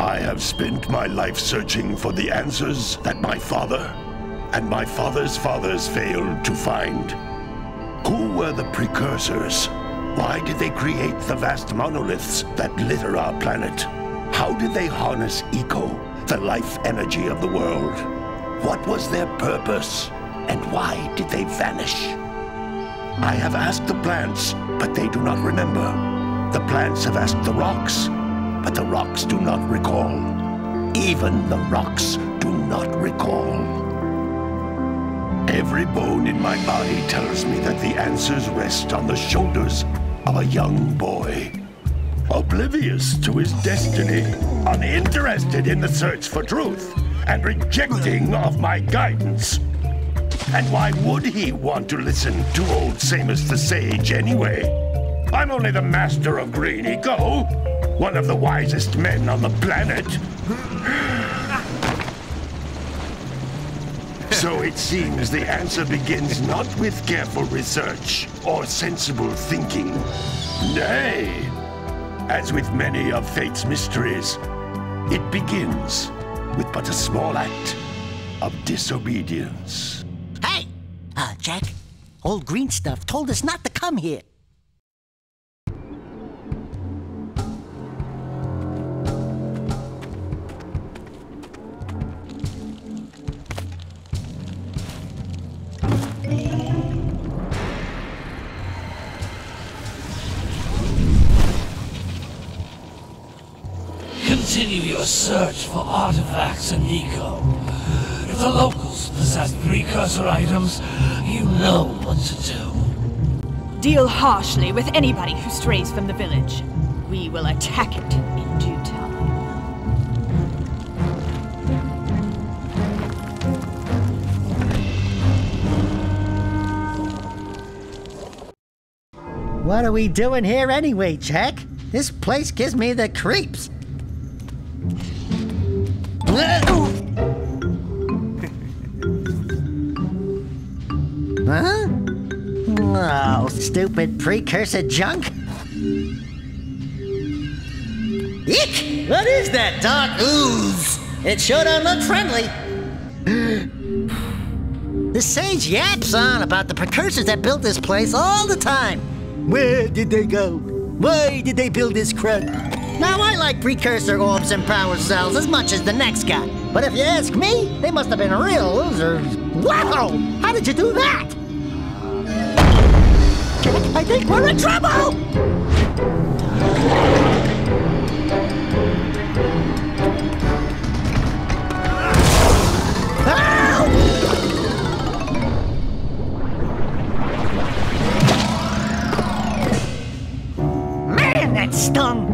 I have spent my life searching for the answers that my father and my father's fathers failed to find. Who were the Precursors? Why did they create the vast monoliths that litter our planet? How did they harness Eco, the life energy of the world? What was their purpose? And why did they vanish? I have asked the plants, but they do not remember. The plants have asked the rocks, but the rocks do not recall. Even the rocks do not recall. Every bone in my body tells me that the answers rest on the shoulders of a young boy. Oblivious to his destiny, uninterested in the search for truth, and rejecting of my guidance. And why would he want to listen to old Samus the Sage anyway? I'm only the master of Green Eco, one of the wisest men on the planet. So it seems the answer begins not with careful research or sensible thinking. Nay, as with many of fate's mysteries, it begins with but a small act of disobedience. Hey! Jack, old green stuff told us not to come here. Continue your search for artifacts in Eco. If the locals possess precursor items, you know what to do. Deal harshly with anybody who strays from the village. We will attack it in due time. What are we doing here anyway, Jack? This place gives me the creeps. Huh? Oh, stupid precursor junk. Eek! What is that dark ooze? It sure don't look friendly. The sage yaps on about the precursors that built this place all the time. Where did they go? Why did they build this crud? Now, I like precursor orbs and power cells as much as the next guy. But if you ask me, they must have been real losers. Wow! How did you do that? Jack, I think we're in trouble! Man, that stung!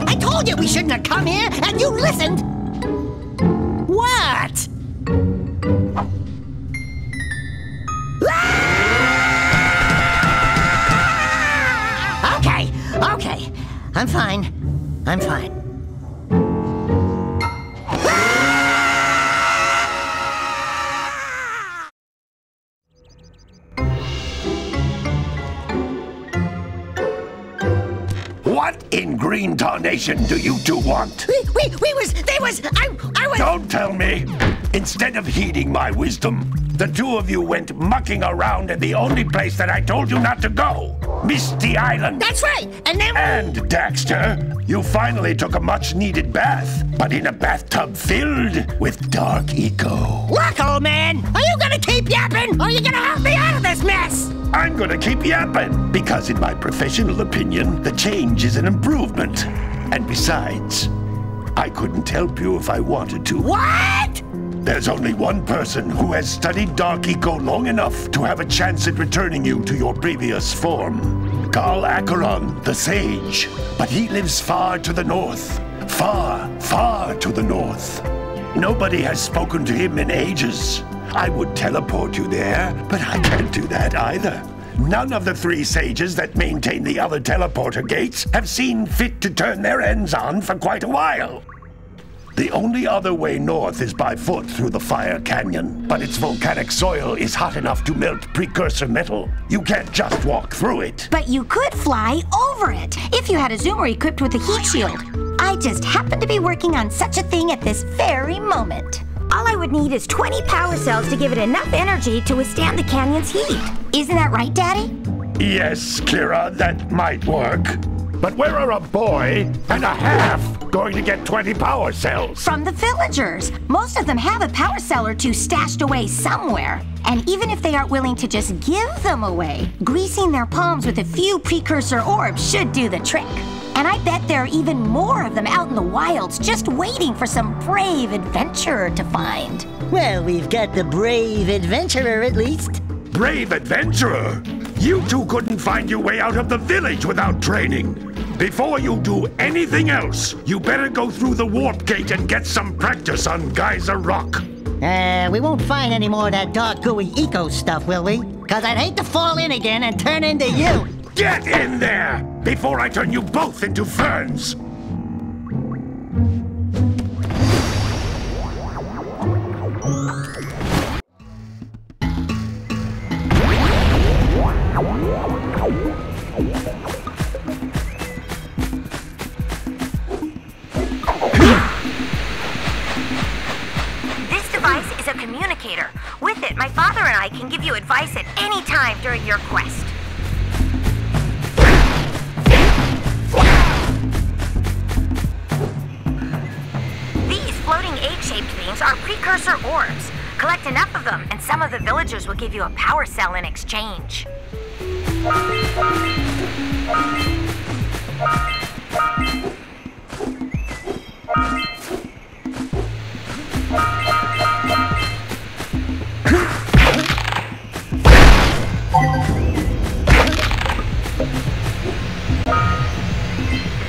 I told you we shouldn't have come here, and you listened! What? Okay. I'm fine. I'm fine. in green tarnation do you two want? I was... Don't tell me! Instead of heeding my wisdom, the two of you went mucking around in the only place that I told you not to go, Misty Island. That's right, and then... And, Daxter, you finally took a much-needed bath, but in a bathtub filled with dark eco. Look, old man, are you gonna keep yapping, or are you gonna help me out of this mess? I'm gonna keep yapping, because in my professional opinion, the change is an improvement. And besides, I couldn't help you if I wanted to. What? There's only one person who has studied Dark Eco long enough to have a chance at returning you to your previous form. Carl Acheron, the Sage. But he lives far to the north. Far, far to the north. Nobody has spoken to him in ages. I would teleport you there, but I can't do that either. None of the three sages that maintain the other teleporter gates have seen fit to turn their ends on for quite a while. The only other way north is by foot through the Fire Canyon, but its volcanic soil is hot enough to melt precursor metal. You can't just walk through it. But you could fly over it if you had a zoomer equipped with a heat shield. I just happen to be working on such a thing at this very moment. All I would need is 20 power cells to give it enough energy to withstand the canyon's heat. Isn't that right, Daddy? Yes, Kira, that might work. But where are a boy and a half going to get 20 power cells? From the villagers. Most of them have a power cell or two stashed away somewhere. And even if they aren't willing to just give them away, greasing their palms with a few precursor orbs should do the trick. And I bet there are even more of them out in the wilds just waiting for some brave adventurer to find. Well, we've got the brave adventurer at least. Brave adventurer? You two couldn't find your way out of the village without training. Before you do anything else, you better go through the warp gate and get some practice on Geyser Rock. We won't find any more of that dark gooey eco stuff, will we? Cause I'd hate to fall in again and turn into you. Get in there before I turn you both into ferns. This device is a communicator. With it, my father and I can give you advice at any time during your quest. These floating egg-shaped things are precursor orbs. Collect enough of them, and some of the villagers will give you a power cell in exchange.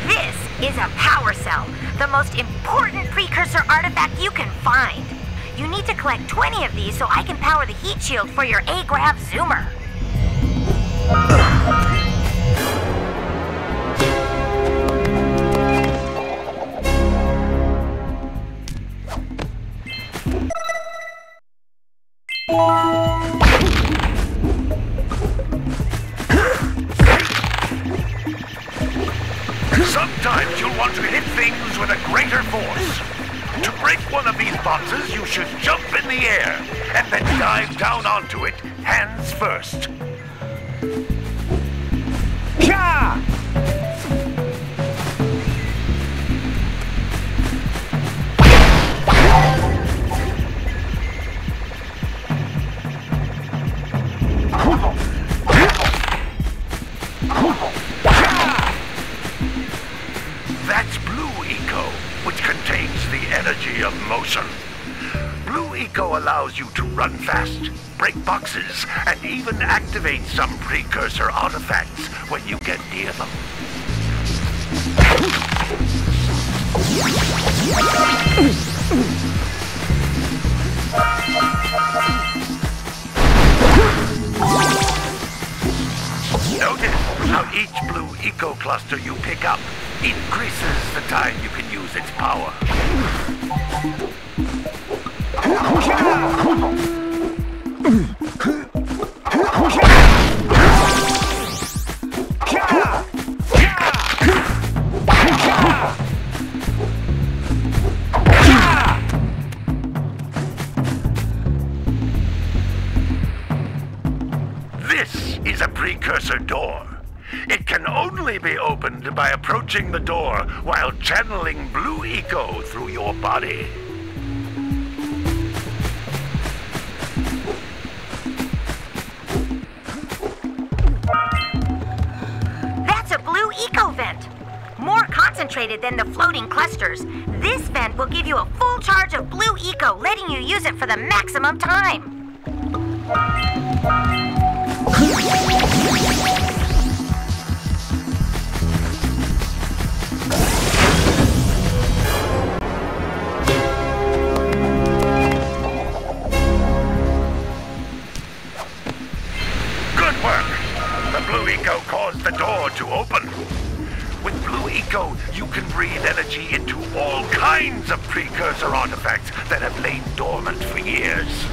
This is a power cell, the most important precursor artifact you can find. You need to collect 20 of these so I can power the heat shield for your A-Grav zoomer. Sometimes you'll want to hit things with a greater force. To break one of these boxes, you should jump in the air and then dive down onto it, hands first. Ka! That's Blue Eco, which contains the energy of motion. Blue Eco allows you to run fast, break boxes, and even activate some precursor artifacts when you get near them. Notice how each Blue Eco cluster you pick up increases the time you can use its power. is a precursor door. It can only be opened by approaching the door while channeling blue eco through your body. That's a blue eco vent. More concentrated than the floating clusters. This vent will give you a full charge of blue eco, letting you use it for the maximum time. Good work! The blue eco caused the door to open. With blue eco, you can breathe energy into all kinds of precursor artifacts that have lain dormant for years.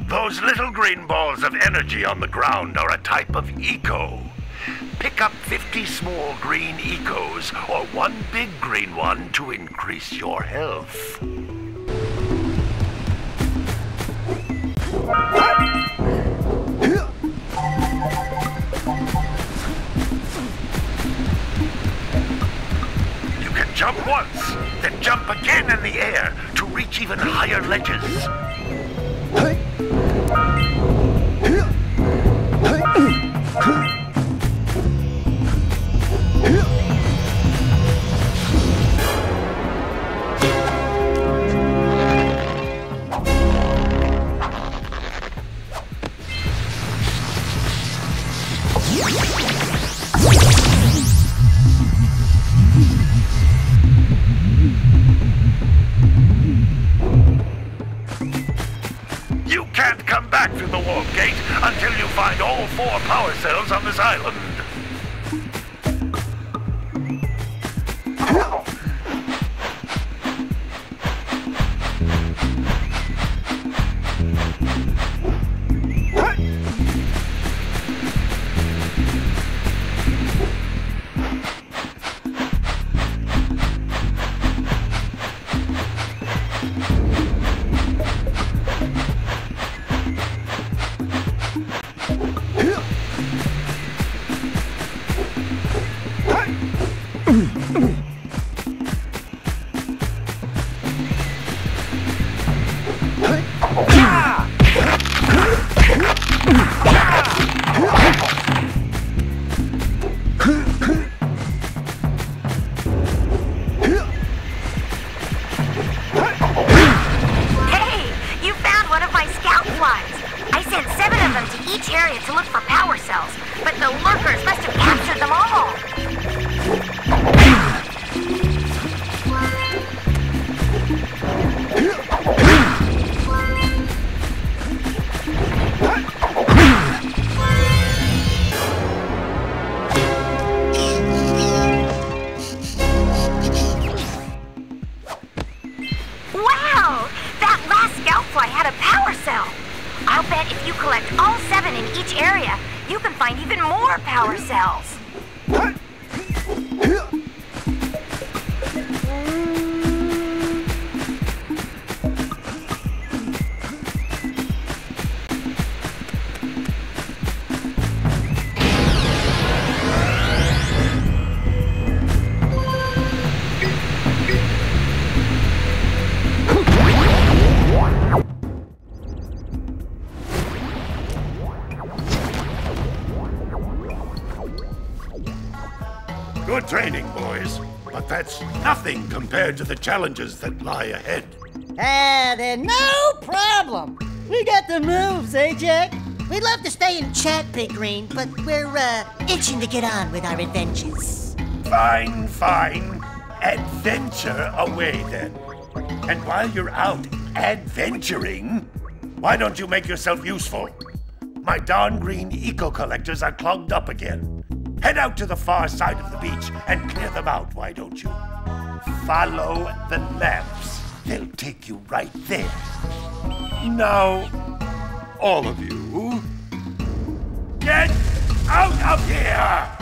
Those little green balls of energy on the ground are a type of eco. Pick up 50 small green ecos or one big green one to increase your health. You can jump once, then jump again in the air to reach even higher ledges. You can't come back through the warp gate until you find all 4 power cells on this island. To look for power cells, but the lurkers must have captured them all. Wow! That last scoutfly had a power cell. I'll bet if you collect all 7 in each area, you can find even more power cells. Good training, boys. But that's nothing compared to the challenges that lie ahead. Then no problem. We got the moves, eh, Jack? We'd love to stay and chat, Big Green, but we're, itching to get on with our adventures. Fine, fine. Adventure away, then. And while you're out adventuring, why don't you make yourself useful? My darn green eco-collectors are clogged up again. Head out to the far side of the beach and clear them out, why don't you? Follow the lamps. They'll take you right there. Now, all of you, get out of here!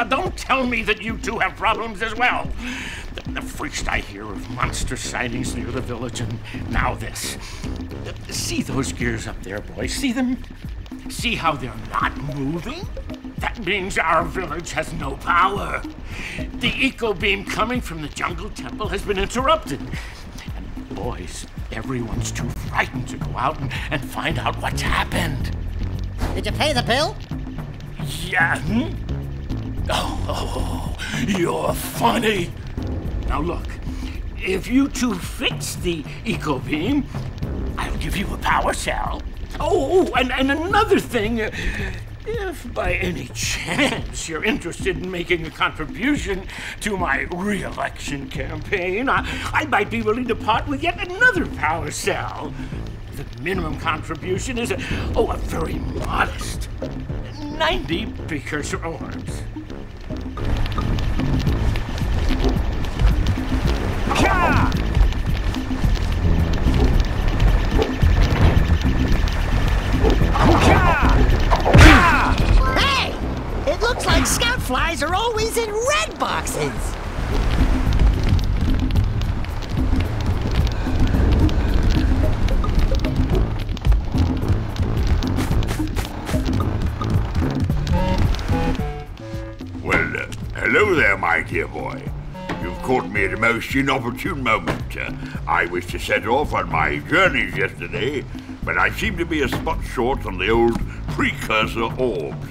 Don't tell me that you two have problems as well. First I hear of monster sightings near the village, and now this. See those gears up there, boys? See them? See how they're not moving? That means our village has no power. The eco beam coming from the jungle temple has been interrupted. And boys, everyone's too frightened to go out and find out what's happened. Did you pay the bill? Yeah. Oh, you're funny. Now look, if you two fix the eco beam, I'll give you a power cell. Oh, and another thing, if by any chance you're interested in making a contribution to my re-election campaign, I might be willing to part with yet another power cell. The minimum contribution is a very modest 90 precursor orbs. Hey! It looks like scout flies are always in red boxes. Well, hello there, my dear boy. You've caught me at a most inopportune moment. I was to set off on my journeys yesterday, but I seem to be a spot short on the old Precursor orbs.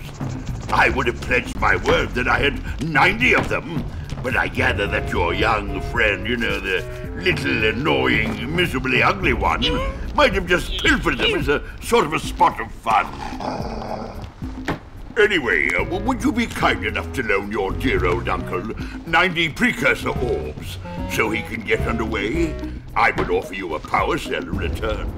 I would have pledged my word that I had 90 of them, but I gather that your young friend, you know, the little annoying, miserably ugly one, might have just pilfered them as a sort of a spot of fun. Anyway, would you be kind enough to loan your dear old uncle 90 Precursor orbs so he can get underway? I would offer you a power cell in return.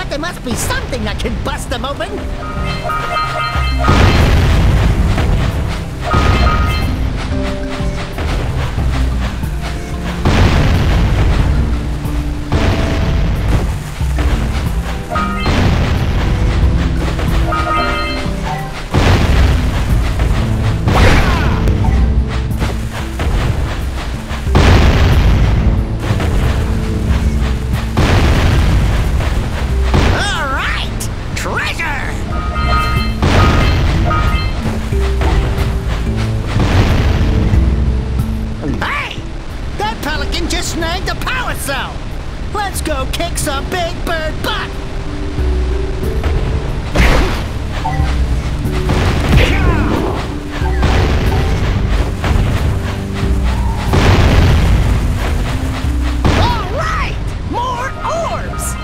There must be something that can bust them open. cell! Let's go kick some big bird butt! All right! More orbs!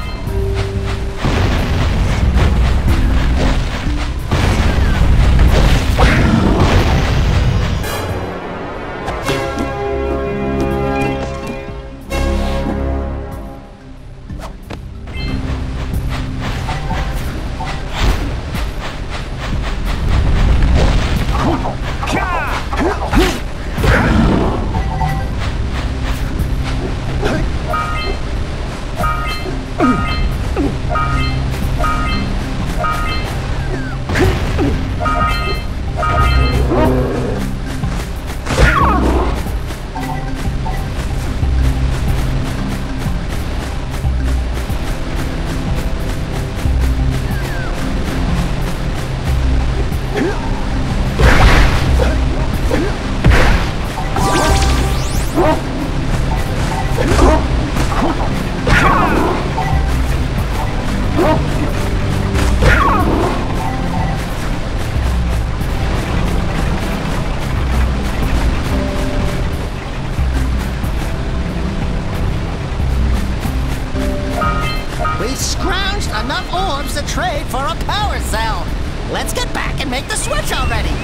We scrounged enough orbs to trade for a power cell. Let's get back and make the switch already.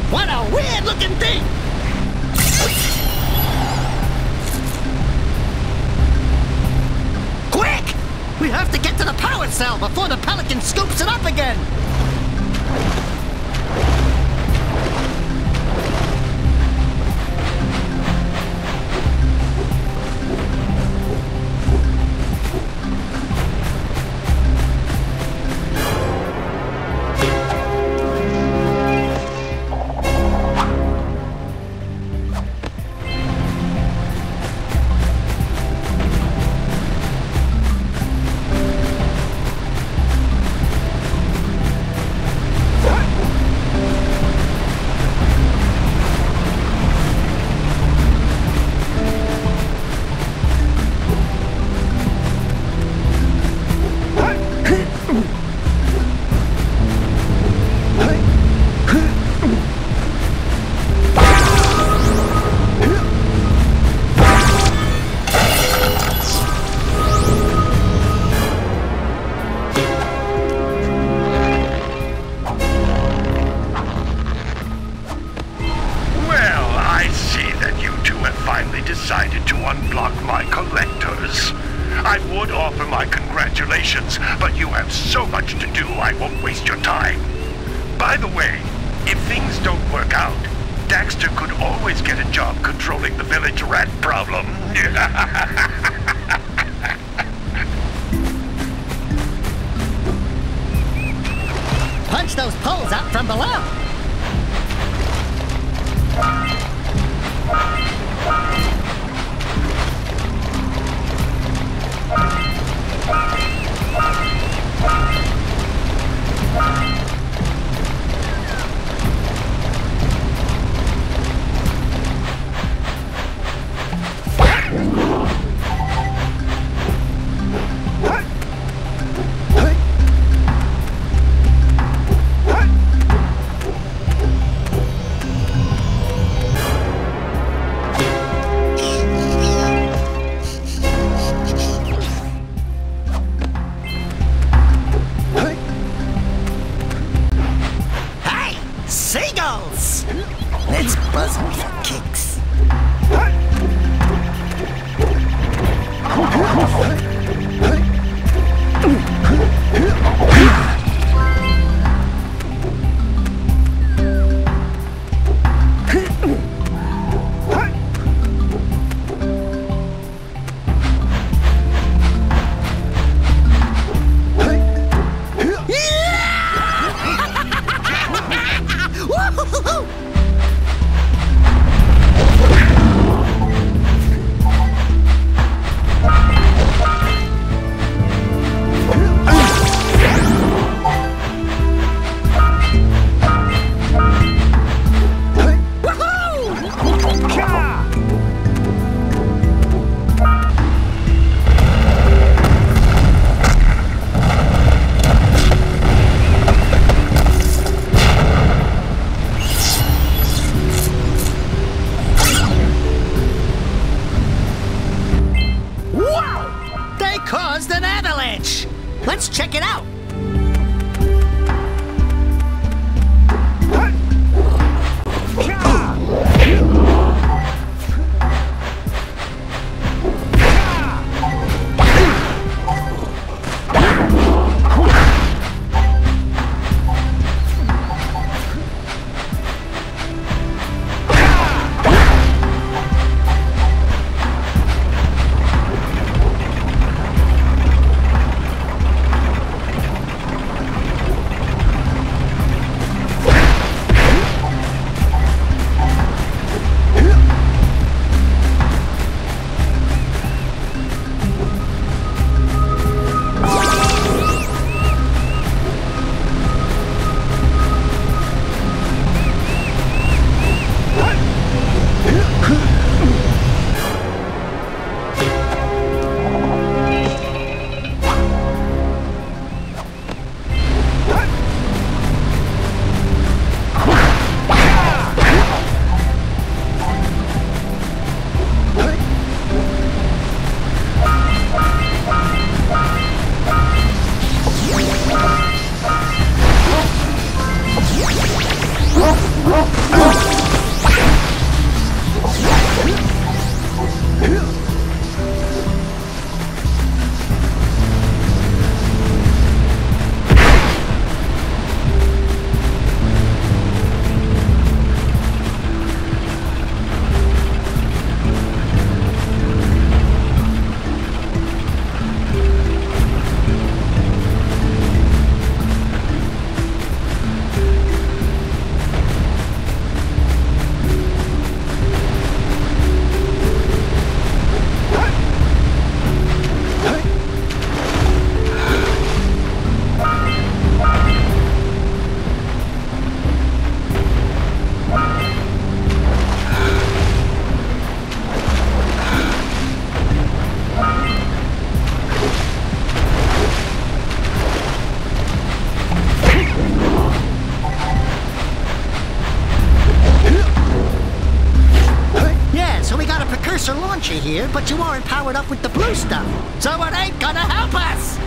What a weird-looking thing! Quick! We have to get to the power cell before the Pelican scoops it up again! Decided to unblock my collectors. I would offer my congratulations, but you have so much to do I won't waste your time. By the way, if things don't work out, Daxter could always get a job controlling the village rat problem. Punch those poles out from below! giggles! Let's buzz him for kicks. Caused an avalanche! Let's check it out! Precursor launcher here, but you aren't powered up with the blue stuff, so it ain't gonna help us!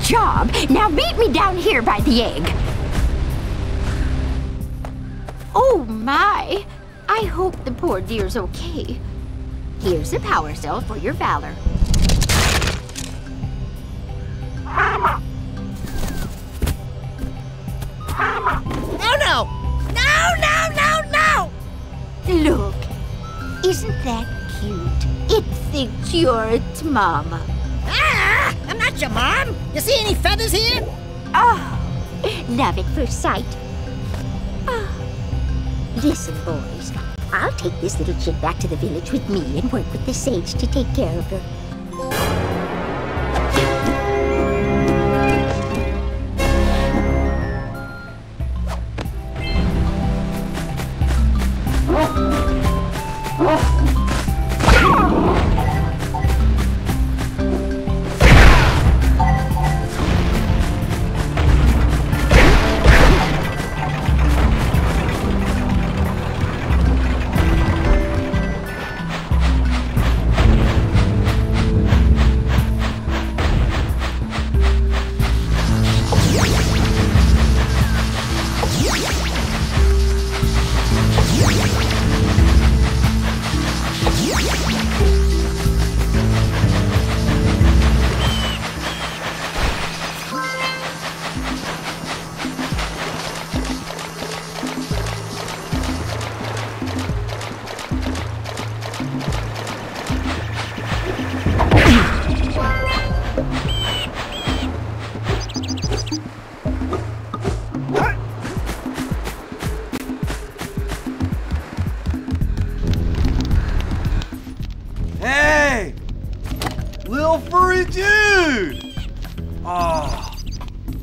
job. Now meet me down here by the egg. Oh my! I hope the poor dear's okay. Here's a power cell for your valor. Oh no! No, no, no, no! Look, isn't that cute? It thinks you're its mama. Ah! I'm not your mom! You see any feathers here? Oh, love at first sight. Oh. Listen, boys, I'll take this little chick back to the village with me and work with the sage to take care of her. Hey! Lil furry dude! Oh,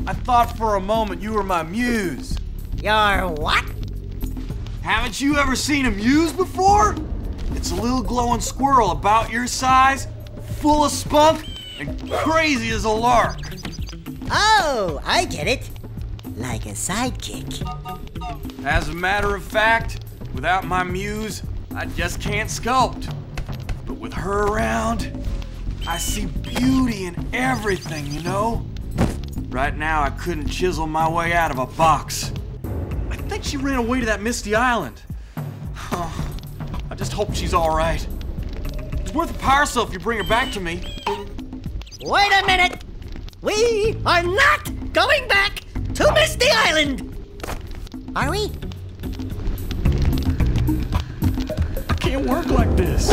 I thought for a moment you were my muse. Your what? Haven't you ever seen a muse before? It's a little glowing squirrel about your size, full of spunk, and crazy as a lark. Oh, I get it. Like a sidekick. As a matter of fact, without my muse, I just can't sculpt. But with her around, I see beauty in everything, you know? Right now, I couldn't chisel my way out of a box. I think she ran away to that misty island. I just hope she's all right. It's worth a power cell if you bring her back to me. Wait a minute! We are not going back to Misty Island! Are we? It can't work like this.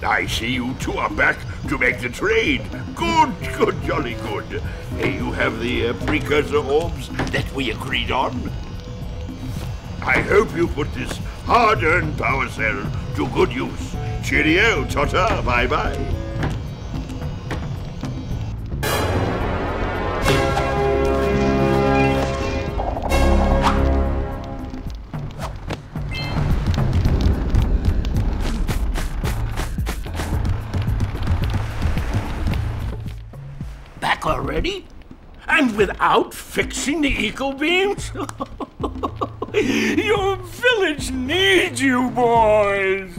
I see you two are back to make the trade. Good, good, jolly good. You have the precursor orbs that we agreed on. I hope you put this hard-earned power cell to good use. Cheerio, ta-ta, bye-bye. Back already? And without fixing the eco beams? Your village needs you, boys!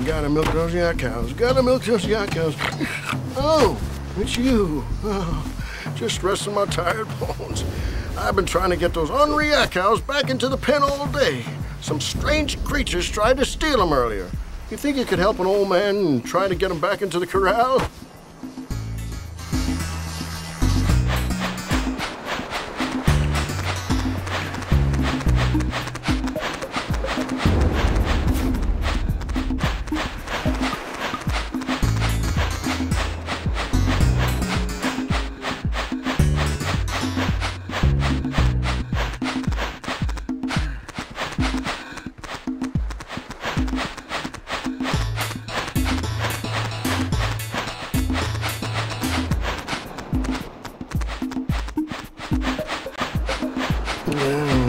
Gotta milk those yak cows. Gotta milk those yak cows. Oh, it's you. Oh, just resting my tired bones. I've been trying to get those ornery yak cows back into the pen all day. Some strange creatures tried to steal him earlier. You think you could help an old man and try to get him back into the corral?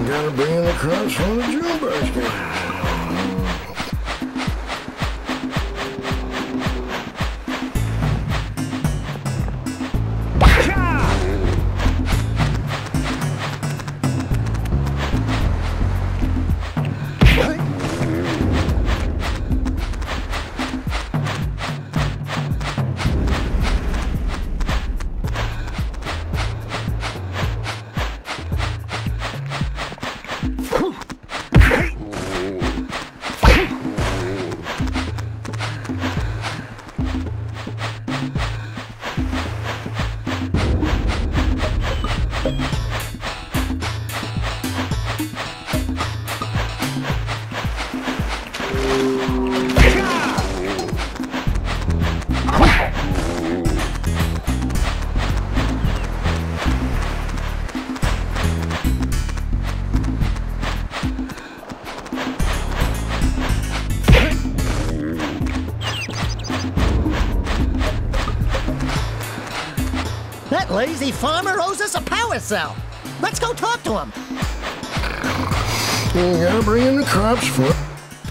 Gotta bring in the crops from the June basket. That lazy farmer owes us a power cell. Let's go talk to him. You gotta bring in the crops for...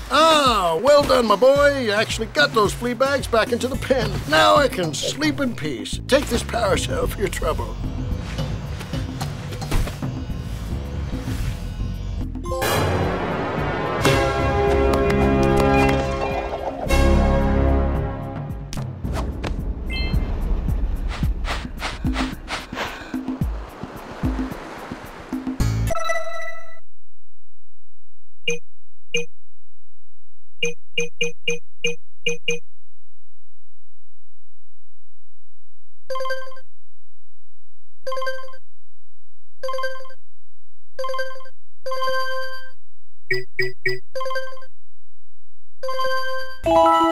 Ah, well done, my boy. You actually got those flea bags back into the pen. Now I can sleep in peace. Take this power cell for your trouble. Thank you.